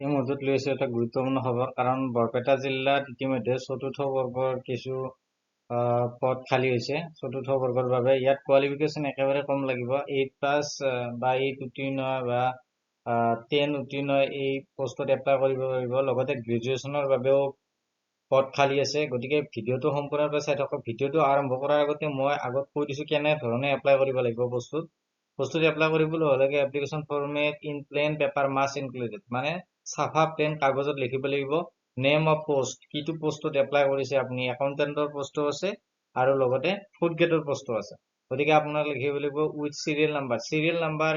এই মুহূৰ্তত লৈ আছো এটা গুৰুত্বপূৰ্ণ খবৰ, কাৰণ বৰপেটা জিলাত ইতিমধ্যে চতুৰ্থ বৰ্গৰ কিছু পদ খালী হৈছে। চতুৰ্থ বৰ্গৰ বাবে ইয়াত কোৱালিফিকেশ্যন একেবাৰে কম লাগিব। 8+ বা 8 উত্তীৰ্ণ বা 10 উত্তীৰ্ণ এই পোষ্টত এপ্লাই কৰিব পাৰিব। লগতে গ্ৰেজুৱেশ্যনৰ বাবেও পদ খালী আছে। গতিকে ভিডিঅ'টো সম্পূৰ্ণৰূপে চাই থাকক। ভিডিঅ'টো আৰম্ভ কৰাৰ আগতে মই আগত কৈ দিছো কেনেধৰণে এপ্লাই কৰিব লাগিব বস্তুটো এপ্লাই কৰিবলৈ হ'লে application format in plain paper must included, মানে চাফা প্লেন কাগজত লিখিব লাগিব নেম অফ পোষ্ট, কিটো পোষ্টত এপ্লাই কৰিছে আপুনি। একাউণ্টেণ্টৰ পোষ্টও আছে আৰু লগতে 4th গ্ৰেডৰ পোষ্টও আছে। গতিকে আপোনাক লিখিব লাগিব উইথ চিৰিয়েল নাম্বাৰ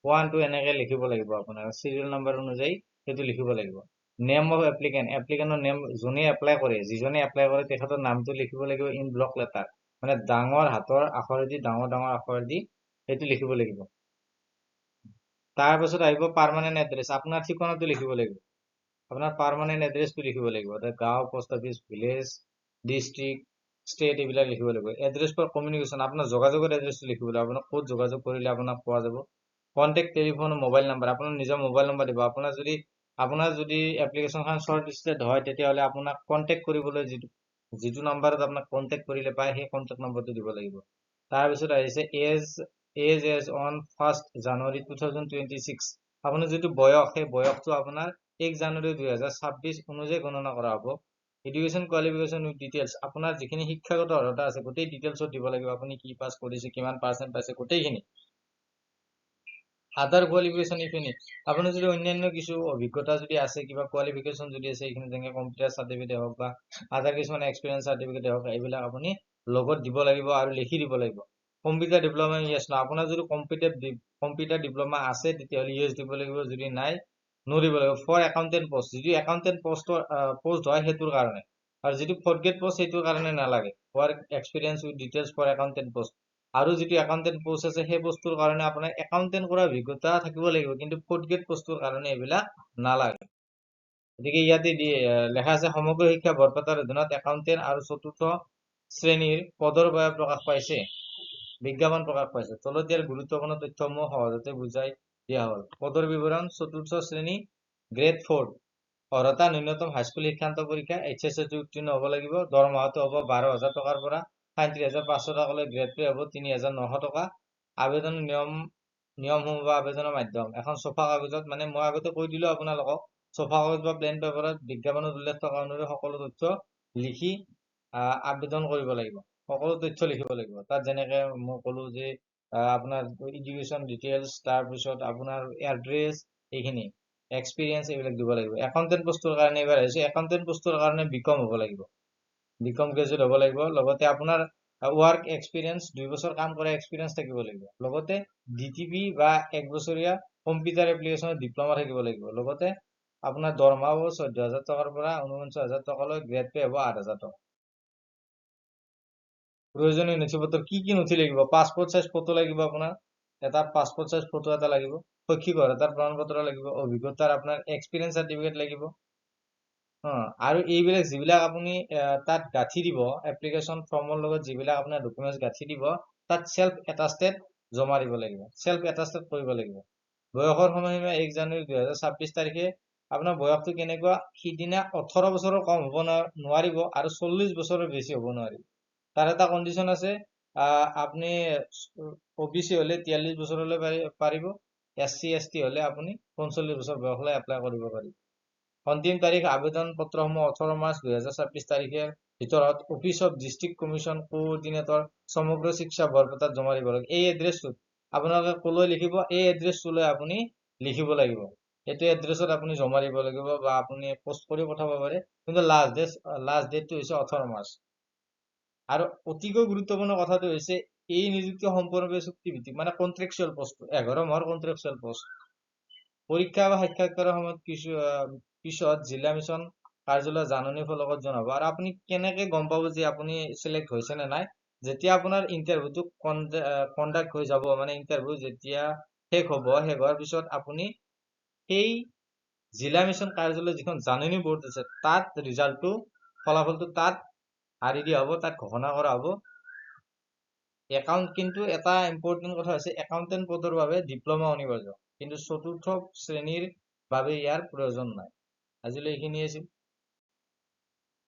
1 2 এনেকে লিখিব লাগিব। আপোনাৰ চিৰিয়েল নাম্বাৰ অনুযায়ী সেইটো লিখিব লাগিব। নেম অফ এপ্লিকেণ্টৰ নেম, যোনে এপ্লাই কৰে, যিজনে এপ্লাই কৰে তেখেতৰ নামটো লিখিব লাগিব ইন ব্লক লেটাৰ, মানে ডাঙৰ হাতৰ আখৰেদি, ডাঙৰ ডাঙৰ আখৰেদি সেইটো লিখিব লাগিব। তাৰ পাছত আহিব পাৰ্মানেণ্ট এড্ৰেছ, আপোনাৰ ঠিকনাটো লিখিব লাগিব। আপোনাৰ পাৰ্মানেণ্ট এড্ৰেছটো লিখিব লাগিব। গাঁও, post office, village, district, state এইবিলাক লিখিব লাগিব। এড্ৰেছ ফৰ কমিউনিকেশ্যন, আপোনাৰ যোগাযোগৰ এড্ৰেছটো লিখিব লাগিব। আপোনাক ক'ত যোগাযোগ কৰিলে আপোনাক পোৱা যাব। কণ্টেক্ট টেলিফোন, মোবাইল নাম্বাৰ, আপোনাৰ নিজৰ মোবাইল নাম্বাৰ দিব। আপোনাৰ যদি এপ্লিকেশ্যনখন শ্বৰ্ট লিষ্টেড হয় তেতিয়াহ'লে আপোনাক কণ্টেক্ট কৰিবলৈ যিটো নাম্বাৰত আপোনাক কণ্টেক্ট কৰিলে পায় সেই কণ্টেক্ট নম্বৰটো দিব লাগিব। তাৰপিছত আহিছে এজ অন 1 জানুৱাৰী 2026। আপোনাৰ যিটো বয়স, সেই বয়সটো আপোনাৰ 1 জানুৱাৰী 2026 অনুযায়ী গণনা কৰা হ'ব। এডুকেশ্যন কোৱালিফিকেশ্যন উইথ ডিটেইলছ, আপোনাৰ যিখিনি শিক্ষাগত অৰ্হতা আছে গোটেই ডিটেইলছত দিব লাগিব। আপুনি কি পাছ কৰিছে, কিমান পাৰ্চেণ্ট পাইছে, গোটেইখিনি। আদাৰ কোৱালিফিকেশ্যন ইফ এনি, আপোনাৰ যদি অন্যান্য কিছু অভিজ্ঞতা যদি আছে, কিবা কোৱালিফিকেশ্যন যদি আছে, এইখিনি যেনেকৈ কম্পিউটাৰ চাৰ্টিফিকেট হওক বা আদাৰ কিছুমান এক্সপিৰিয়েঞ্চ চাৰ্টিফিকেট হওক, এইবিলাক আপুনি লগত দিব লাগিব আৰু লিখি দিব লাগিব। কম্পিউটাৰ ডিপ্ল'মা ইয়েছ ন, আপোনাৰ যদি কম্পিউটাৰ ডিপ্ল'মা আছে তেতিয়াহ'লে ইয়েছ দিব লাগিব, যদি নাই নো দিব লাগিব। ফৰ একাউণ্টেণ্ট পষ্ট, যিটো একাউণ্টেণ্ট পোষ্ট হয় সেইটোৰ কাৰণে, আৰু যিটো 4th গ্ৰেড পোষ্ট সেইটোৰ কাৰণে নালাগে। Work experience with details for accountant post, আৰু যিটো একাউণ্টেণ্ট পোষ্ট আছে সেই পোষ্টটোৰ কাৰণে আপোনাৰ একাউণ্টেণ্ট কৰা অভিজ্ঞতা থাকিব লাগিব, কিন্তু 4th গ্ৰেড পোষ্টটোৰ কাৰণে এইবিলাক নালাগে। গতিকে ইয়াতে লেখা আছে সমগ্ৰ শিক্ষা বৰপেটাৰ অধীনত একাউণ্টেণ্ট আৰু 4ৰ্থ শ্ৰেণীৰ পদৰ বাবে প্ৰকাশ পাইছে, বিজ্ঞাপন প্ৰকাশ পাইছে। তলত দিয়াৰ গুৰুত্বপূৰ্ণ তথ্যসমূহ সহজতে বুজাই দিয়া হ'ল। পদৰ বিৱৰণ: 4ৰ্থ শ্ৰেণী, গ্ৰেড 4, অৰ্হতা ন্যূনতম হাইস্কুল শিক্ষান্ত পৰীক্ষা HSLC উত্তীৰ্ণ হ'ব লাগিব। দৰমহাটো হ'ব 12,000 টকাৰ পৰা 37,500 টকালৈ। গ্ৰেড পে হ'ব 3,900 টকা। আবেদনৰ নিয়মসমূহ বা আবেদনৰ মাধ্যম: এখন ছফা কাগজত, মানে মই আগতে কৈ দিলো আপোনালোকক, ছফা কাগজ বা প্লেন পেপাৰত বিজ্ঞাপনত উল্লেখ থকা অনুযায়ী সকলো তথ্য লিখি আবেদন কৰিব লাগিব। সকলো তথ্য লিখিব লাগিব। তাত যেনেকে মই ক'লো যে আপোনাৰ এডুকেশ্যন ডিটেইলছ, তাৰপিছত আপোনাৰ এড্ৰেছ, এইখিনি এক্সপিৰিয়েঞ্চ এইবিলাক দিব লাগিব। একাউণ্টেণ্ট পোষ্টৰ কাৰণে এইবাৰ আহিছে, একাউণ্টেণ্ট পোষ্টৰ কাৰণে BCom হ'ব লাগিব, BCom গ্ৰেজুৱেট হ'ব লাগিব। লগতে আপোনাৰ ৱৰ্ক এক্সপিৰিয়েঞ্চ, 2 বছৰ কাম কৰা এক্সপিৰিয়েঞ্চ থাকিব লাগিব। লগতে DTP বা 1 বছৰীয়া কম্পিউটাৰ এপ্লিকেশ্যনৰ ডিপ্ল'মা থাকিব লাগিব। লগতে আপোনাৰ দৰমহা হ'ব 14,000 টকাৰ পৰা 49,000 টকালৈ। গ্ৰেড পে হ'ব 8,000 টকা। প্ৰয়োজনীয় নথিপত্ৰ কি কি নথি লাগিব? পাছপোৰ্ট চাইজ ফটো লাগিব, আপোনাৰ এটা পাছপোৰ্ট চাইজ ফটো এটা লাগিব। শৈক্ষিক অৰ্হতাৰ প্ৰমাণ পত্ৰ লাগিব। অভিজ্ঞতাৰ আপোনাৰ এক্সপিৰিয়েঞ্চ চাৰ্টিফিকেট লাগিব। আৰু এইবিলাক যিবিলাক আপুনি তাত গাঁঠি দিব, এপ্লিকেশ্যন ফৰ্মৰ লগত যিবিলাক আপোনাৰ ডকুমেণ্টছ গাঁঠি দিব, তাত চেল্ফ এটাষ্টেড জমা দিব লাগিব, চেল্ফ এটাষ্টেড কৰিব লাগিব। বয়সৰ সময়সীমা 1 জানুৱাৰী 2026 তাৰিখে। আপোনাৰ বয়সটো কেনেকুৱা? সিদিনা 18 বছৰৰ কম হ'ব নোৱাৰিব আৰু 40 বছৰৰ বেছি হ'ব নোৱাৰিব। তাৰ এটা কণ্ডিশ্যন আছে, আপুনি OBC হ'লে 43 বছৰলৈ পাৰিব, SC ST হ'লে আপুনি 45 বছৰ বয়সলৈ এপ্লাই কৰিব পাৰিব। অন্তিম তাৰিখ আবেদন পত্ৰসমূহ 18 মাৰ্চ 2026 তাৰিখৰ ভিতৰত office of district commission coordinator সমগ্ৰ শিক্ষা বৰপেটাত জমা দিব লাগে। এই এড্ৰেছটোত আপোনালোকে ক'লৈ লিখিব, এই এড্ৰেছটোলৈ আপুনি লিখিব লাগিব। এইটো এড্ৰেছত আপুনি জমা দিব লাগিব, বা আপুনি পোষ্ট কৰি পঠাব পাৰে, কিন্তু লাষ্ট ডেটটো হৈছে 18 মাৰ্চ। আৰু অতিকৈ গুৰুত্বপূৰ্ণ কথাটো হৈছে এই নিযুক্তি সম্পূৰ্ণৰূপে চুক্তিভিত্তিক, মানে কন্ট্ৰেকচুৱেল পোষ্ট, 11 মাহৰ কন্ট্ৰেকচুৱেল পোষ্ট। পৰীক্ষা বা সাক্ষাৎকাৰৰ সময়ত পিছত জিলা মিছন কাৰ্যালয়ৰ জাননী ফলকত জনাব। আৰু আপুনি কেনেকে গম পাব যে আপুনি চিলেক্ট হৈছে নে নাই? যেতিয়া আপোনাৰ ইণ্টাৰভিউটো কণ্ডাক্ট হৈ যাব, মানে ইণ্টাৰভিউ যেতিয়া শেষ হ'ব, শেষ হোৱাৰ পিছত আপুনি সেই জিলা মিছন কাৰ্যালয়ৰ যিখন জাননী বৰ্ড আছে তাত ৰিজাল্টটো, ফলাফলটো তাত দিয়া হ'ব, তাত ঘোষণা কৰা হ'ব। কিন্তু এটা ইম্পৰ্টেণ্ট কথা হৈছে একাউণ্টেণ্ট পদৰ বাবে ডিপ্ল'মা অনিবাৰ্য, কিন্তু 4ৰ্থ শ্ৰেণীৰ বাবে ইয়াৰ প্ৰয়োজন নাই। আজিলৈ এইখিনিয়ে আছিল।